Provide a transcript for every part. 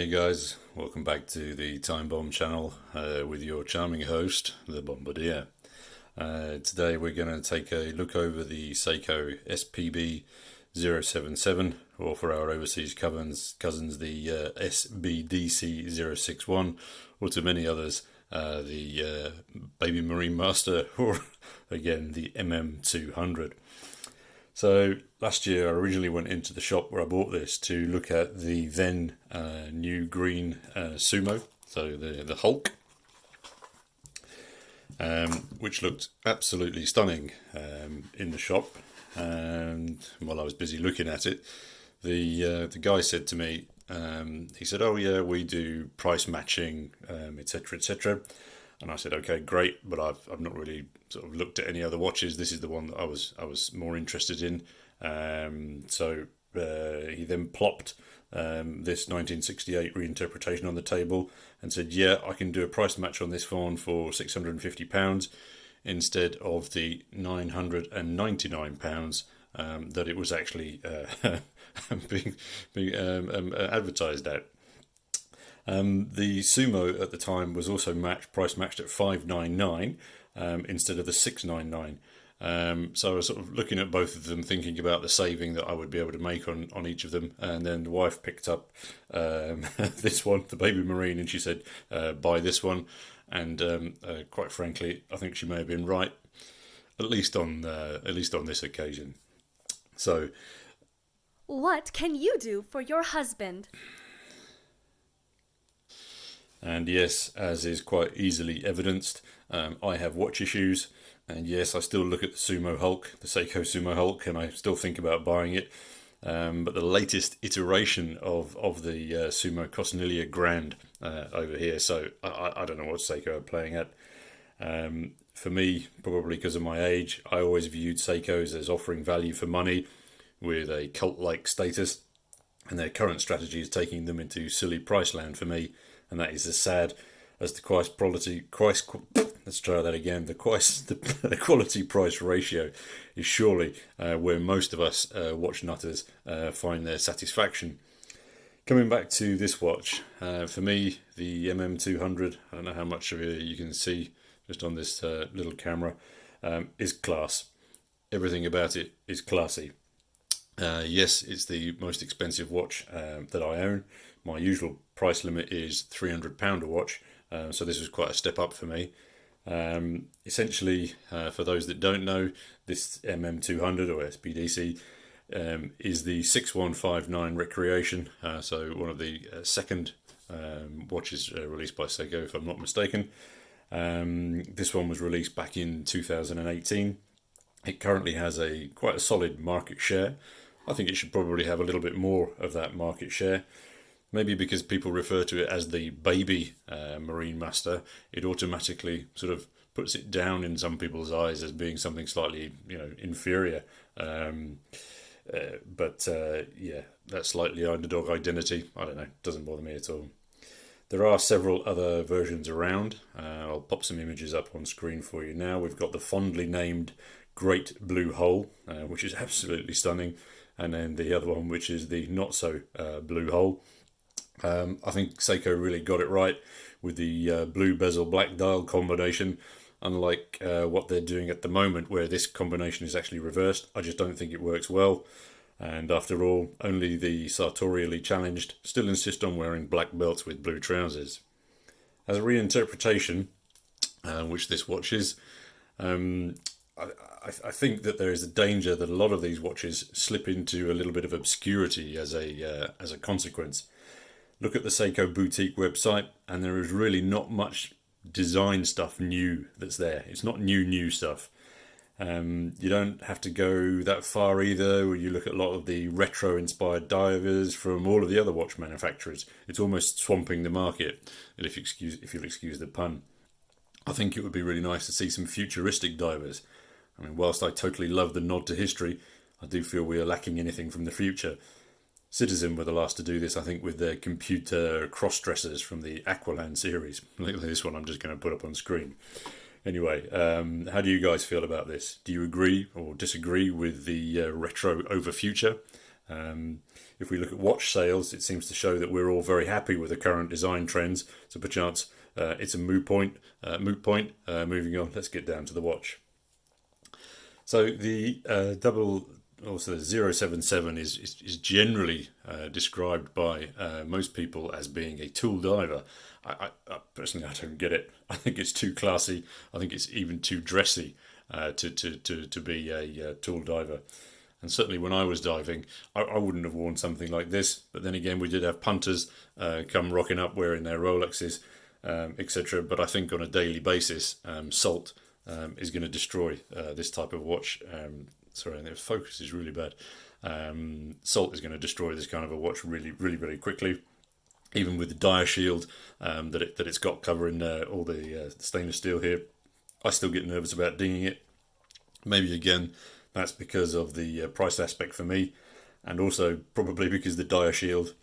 Hey guys, welcome back to the Time Bomb channel with your charming host, the Bombardier. Today we're going to take a look over the Seiko SPB077, or for our overseas cousins the SBDC061, or to many others the baby Marinemaster, or again the MM200. So last year I originally went into the shop where I bought this to look at the then new green Sumo, so the Hulk, which looked absolutely stunning in the shop. And while I was busy looking at it, the guy said to me, he said, "Oh yeah, we do price matching, etc., etc." And I said, "Okay, great, but I've not really sort of looked at any other watches. This is the one that I was more interested in." So he then plopped this 1968 reinterpretation on the table and said, "Yeah, I can do a price match on this one for £650 instead of the £999 that it was actually being advertised at." The Sumo at the time was also price matched at $599 instead of the $699. So I was sort of looking at both of them, thinking about the saving that I would be able to make on each of them. And then the wife picked up this one, the Baby Marine, and she said, "Buy this one." And quite frankly, I think she may have been right, at least on this occasion. So, what can you do for your husband? And yes, as is quite easily evidenced, I have watch issues, and yes, I still look at the Sumo Hulk, the Seiko Sumo Hulk, and I still think about buying it. But the latest iteration of the Sumo Cosnilia Grand over here, so I don't know what Seiko are playing at. For me, probably because of my age, I always viewed Seikos as offering value for money with a cult-like status, and their current strategy is taking them into silly price land for me. And that is as sad as the quality price ratio is surely where most of us watch nutters find their satisfaction. Coming back to this watch, for me, the MM200, I don't know how much of it you can see just on this little camera, is class. Everything about it is classy. Yes, it's the most expensive watch that I own. My usual price limit is £300 a watch, so this was quite a step up for me. Essentially, for those that don't know, this MM200 or SBDC is the 6159 Recreation, so one of the second watches released by Seiko, if I'm not mistaken. This one was released back in 2018. It currently has quite a solid market share. I think it should probably have a little bit more of that market share. Maybe because people refer to it as the baby Marinemaster, it automatically sort of puts it down in some people's eyes as being something slightly, inferior. But yeah, that slightly underdog identity, I don't know, doesn't bother me at all. There are several other versions around. I'll pop some images up on screen for you now. We've got the fondly named Great Blue Hole, which is absolutely stunning. And then the other one, which is the not so blue hole. I think Seiko really got it right with the blue bezel black dial combination, unlike what they're doing at the moment, where this combination is actually reversed. I just don't think it works well. And after all, only the sartorially challenged still insist on wearing black belts with blue trousers. As a reinterpretation, which this watch is, I think that there is a danger that a lot of these watches slip into a little bit of obscurity as a consequence. Look at the Seiko boutique website, and there is really not much design stuff new that's there. It's not new stuff. You don't have to go that far either. When you look at a lot of the retro-inspired divers from all of the other watch manufacturers, it's almost swamping the market. And if you'll excuse the pun, I think it would be really nice to see some futuristic divers. I mean, whilst I totally love the nod to history, I do feel we are lacking anything from the future. Citizen were the last to do this, I think, with their computer cross-dressers from the Aqualand series. This one I'm just going to put up on screen. Anyway, how do you guys feel about this? Do you agree or disagree with the retro over future? If we look at watch sales, it seems to show that we're all very happy with the current design trends. So perchance it's a moot point. Moving on, let's get down to the watch. So the also the 077 is generally described by most people as being a tool diver. I personally, I don't get it. I think it's too classy. I think it's even too dressy to be a tool diver. And certainly when I was diving, I wouldn't have worn something like this. But then again, we did have punters come rocking up wearing their Rolexes, etc. But I think on a daily basis, salt is going to destroy this type of watch. Sorry, the focus is really bad. Salt is going to destroy this kind of a watch really, really, very quickly. Even with the dire shield that it's got covering all the stainless steel here, I still get nervous about dinging it. Maybe again, that's because of the price aspect for me, and also probably because the dire shield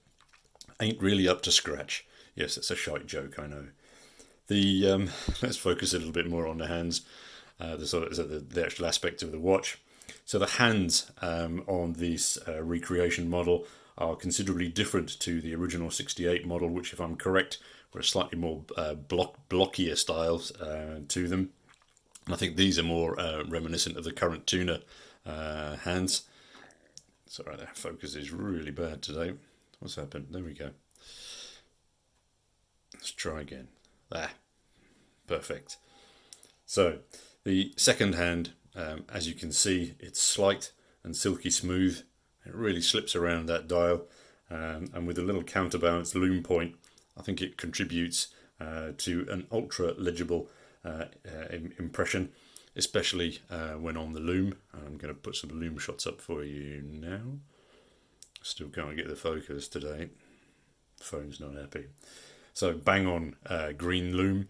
ain't really up to scratch. Yes, it's a shite joke, I know. The let's focus a little bit more on the hands, the actual aspect of the watch. So the hands on this recreation model are considerably different to the original 68 model, which, if I'm correct, were slightly more blockier styles to them. And I think these are more reminiscent of the current tuner hands. Sorry, that focus is really bad today. What's happened? There we go. Let's try again. There. Perfect. So the second hand, as you can see, it's slight and silky smooth. It really slips around that dial. And with a little counterbalance lume point, I think it contributes to an ultra legible impression, especially when on the lume. I'm going to put some lume shots up for you now. Still can't get the focus today. Phone's not happy. So bang on green lume.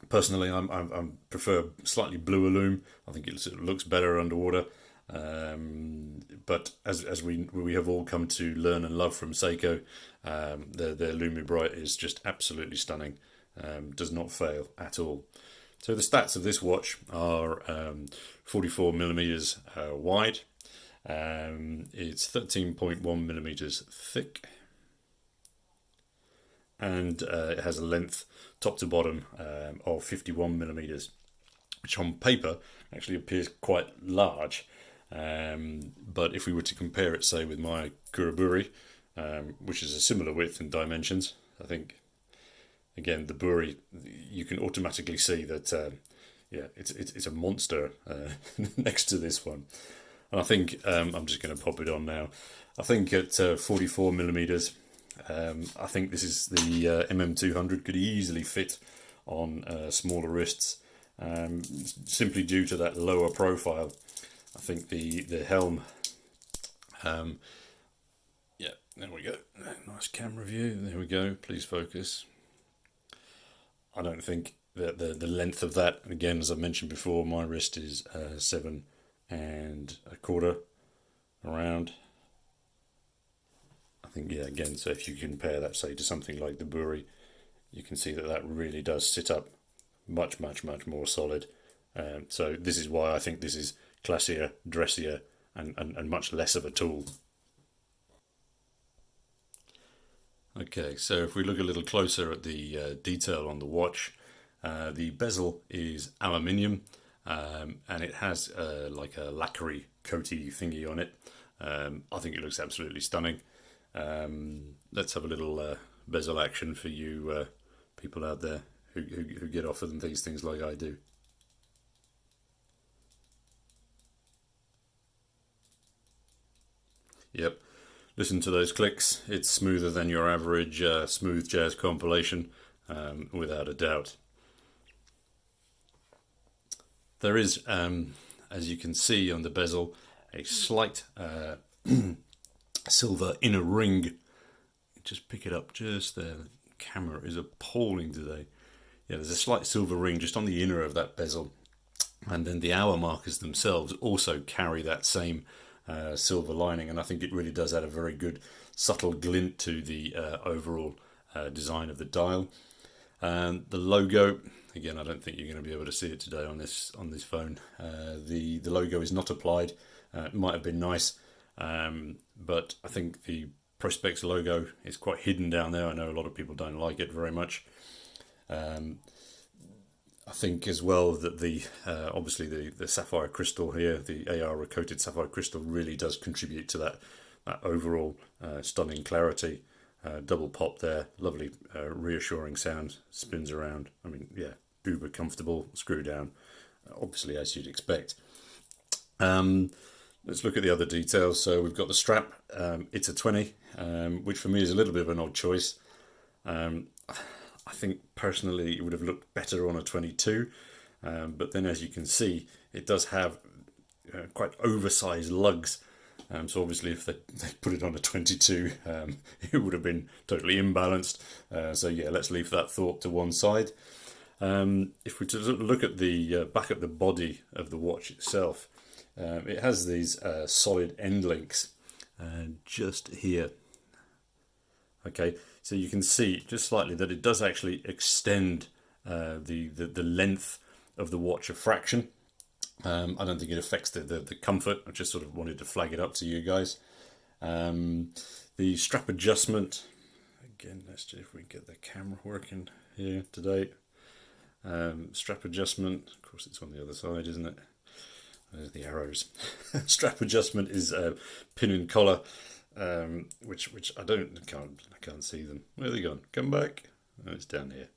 Personally, I prefer slightly bluer lume. I think it looks better underwater. But as we have all come to learn and love from Seiko, their Lume Bright is just absolutely stunning. Does not fail at all. So the stats of this watch are 44 millimeters wide. It's 13.1 millimeters thick, and it has a length top to bottom of 51 millimeters, which on paper actually appears quite large. But if we were to compare it, say, with my Kuraburi, which is a similar width and dimensions, I think, again, the Buri, you can automatically see that, it's a monster next to this one. And I think, I'm just going to pop it on now. I think at 44 millimeters, I think this is the MM200 could easily fit on smaller wrists, simply due to that lower profile. I think the helm, there we go, nice camera view, there we go, please focus. I don't think that the length of that, again, as I mentioned before, my wrist is 7 1/4 around. I think, yeah, again, so if you compare that, say, to something like the Buri, you can see that really does sit up much, much, much more solid. So this is why I think this is classier, dressier, and much less of a tool. Okay, so if we look a little closer at the detail on the watch, the bezel is aluminium, and it has like a lacquery coaty thingy on it. I think it looks absolutely stunning. Let's have a little bezel action for you people out there who get offered these things like I do. Yep, listen to those clicks. It's smoother than your average smooth jazz compilation, without a doubt. There is, as you can see on the bezel, a slight silver inner ring. Just pick it up just there. The camera is appalling today. Yeah, there's a slight silver ring just on the inner of that bezel. And then the hour markers themselves also carry that same silver lining, and I think it really does add a very good subtle glint to the overall design of the dial. And the logo, again, I don't think you're going to be able to see it today on this phone. The logo is not applied. It might have been nice, but I think the Prospex logo is quite hidden down there. I know a lot of people don't like it very much. I think as well that the obviously the sapphire crystal here, the AR coated sapphire crystal, really does contribute to that overall stunning clarity. Double pop there, lovely reassuring sound, spins around. I mean, yeah, uber comfortable, screw down, obviously as you'd expect. Let's look at the other details. So we've got the strap. It's a 20, which for me is a little bit of an odd choice. I think personally it would have looked better on a 22, but then as you can see, it does have quite oversized lugs. So obviously if they put it on a 22, it would have been totally imbalanced. So yeah, let's leave that thought to one side. If we look at the back at the body of the watch itself, it has these solid end links just here. Okay, so you can see just slightly that it does actually extend the length of the watch a fraction. I don't think it affects the comfort. I just sort of wanted to flag it up to you guys. The strap adjustment, again, let's see if we get the camera working here today. Strap adjustment, of course it's on the other side, isn't it? There's the arrows. Strap adjustment is pin and collar, which I can't see them. Where are they gone? Come back. Oh, it's down here.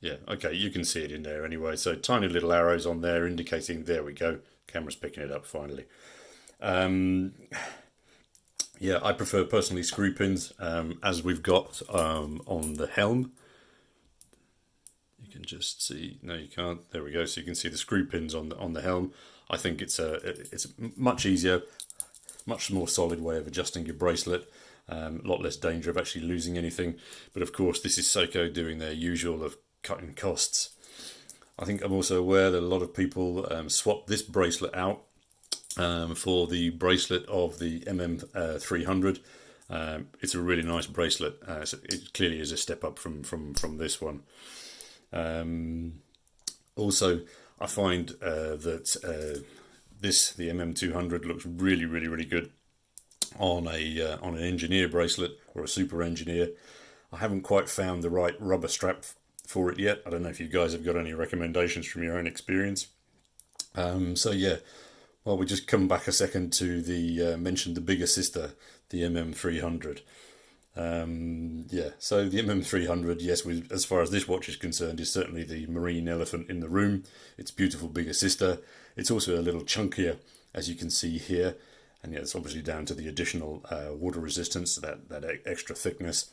Yeah, okay, you can see it in there anyway. So tiny little arrows on there indicating, there we go, camera's picking it up finally. Yeah, I prefer personally screw pins, as we've got on the helm. You can just see, no you can't, there we go, so you can see the screw pins on the helm. I think it's a much easier, much more solid way of adjusting your bracelet. A lot less danger of actually losing anything. But of course this is Seiko doing their usual of cutting costs. I think I'm also aware that a lot of people swap this bracelet out for the bracelet of the MM200. It's a really nice bracelet. So it clearly is a step up from this one. Also, I find that the MM200 looks really good on an engineer bracelet or a super engineer. I haven't quite found the right rubber strap for it yet. I don't know if you guys have got any recommendations from your own experience. So yeah, well, we just come back a second to the mentioned the bigger sister, the MM300. Yeah, so the MM300, yes, as far as this watch is concerned, is certainly the marine elephant in the room. It's beautiful bigger sister. It's also a little chunkier, as you can see here, and yeah, it's obviously down to the additional water resistance, that extra thickness.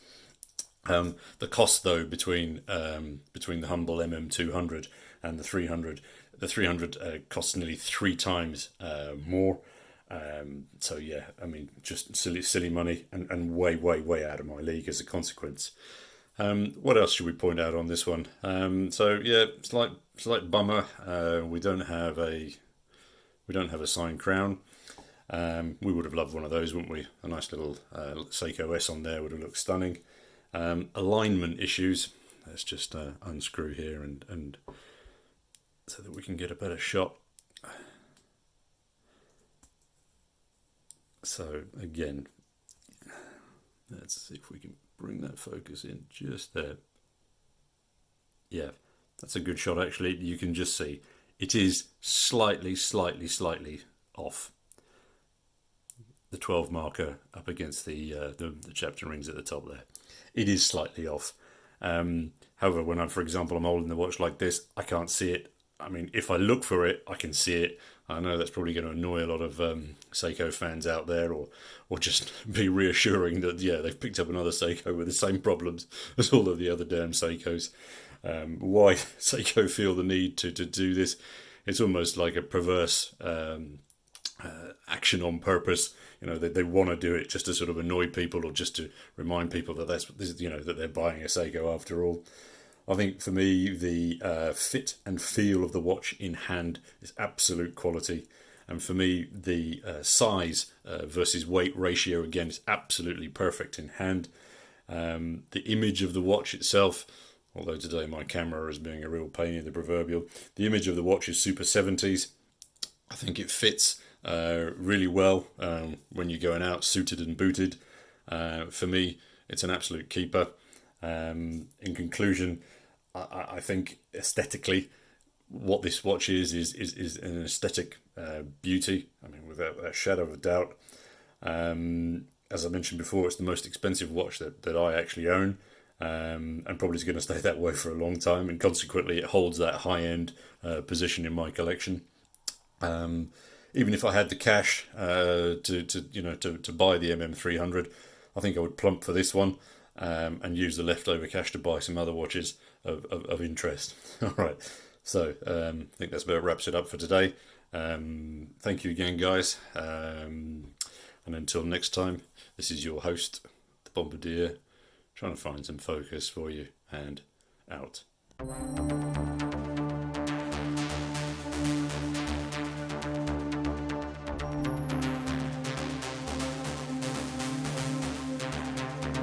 The cost though between the humble MM200 and the 300, the 300 costs nearly 3 times more. So yeah, I mean, just silly money, and way out of my league as a consequence. What else should we point out on this one? So yeah, slight bummer. We don't have a signed crown. We would have loved one of those, wouldn't we? A nice little Seiko S on there would have looked stunning. Alignment issues. Let's just unscrew here and so that we can get a better shot. So again, let's see if we can bring that focus in just there. Yeah, that's a good shot actually. You can just see it is slightly off. The 12 marker up against the chapter rings at the top there. It is slightly off. However, when for example, I'm holding the watch like this, I can't see it. I mean, if I look for it, I can see it. I know that's probably going to annoy a lot of Seiko fans out there, or just be reassuring that, yeah, they've picked up another Seiko with the same problems as all of the other damn Seikos. Why Seiko feel the need to do this? It's almost like a perverse action on purpose. You know, they want to do it just to sort of annoy people, or just to remind people that that they're buying a Seiko after all. I think for me, the fit and feel of the watch in hand is absolute quality. And for me, the size versus weight ratio, again, is absolutely perfect in hand. The image of the watch itself, although today my camera is being a real pain in the proverbial, the image of the watch is super 70s. I think it fits really well when you're going out suited and booted. For me, it's an absolute keeper. In conclusion, I think aesthetically, what this watch is an aesthetic beauty. I mean, without a shadow of a doubt. As I mentioned before, it's the most expensive watch that I actually own, and probably is going to stay that way for a long time. And consequently, it holds that high-end position in my collection. Even if I had the cash to buy the MM200, I think I would plump for this one and use the leftover cash to buy some other watches of interest. All right, so I think that's about wraps it up for today. Thank you again, guys. And until next time, this is your host, the Bombardier, trying to find some focus for you, and out.